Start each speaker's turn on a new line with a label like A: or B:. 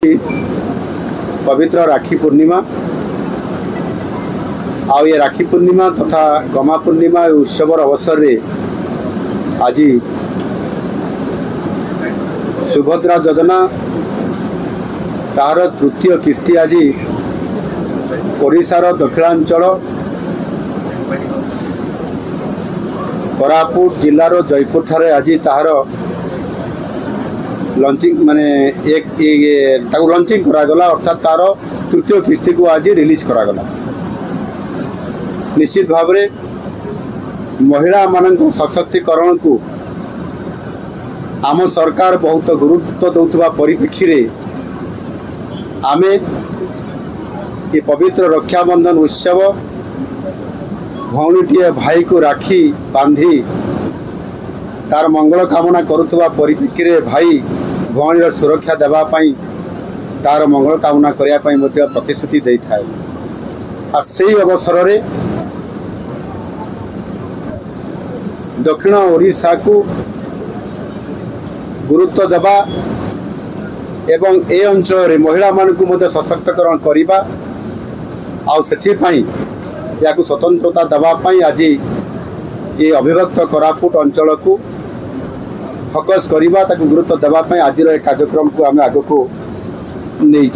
A: पवित्र राखी पूर्णिमा आउ ये राखी पूर्णिमा तथा गमा पूर्णिमा उत्सवर अवसर रे आज सुभद्रा योजना तार तृतीय किस्ती आज ओडिशार दक्षिणांचल कोरापुट जिलार जयपुर ठारे आज तार लॉन्चिंग माने एक लॉन्चिंग करागला अर्थात तार तृतीय किस्ती को आज रिलीज करागला। निश्चित भाव में महिला मानक सशक्तिकरण को आम सरकार बहुत गुरुत्व दौथुवा परिप्रेक्षी रे आमे ये पवित्र रक्षाबंधन उत्सव भौणीटीए भाई को राखी बांधी तार मंगल कामना करुवा परिप्रेक्षी रे भाई भौणीर सुरक्षा देवाई तार मंगल कामना करने प्रतिश्रुति दे था। से अवसर रे दक्षिण ओडिशा को गुरुत्व देवा एवं ए अंचल महिला मानक सशक्तिकरण करने या स्वतंत्रता देवाई आज ये अभिव्यक्त कोरापुट अंचल को फोकस करवा गुरुत्व देवाई आज कार्यक्रम को आम आग को नहीं।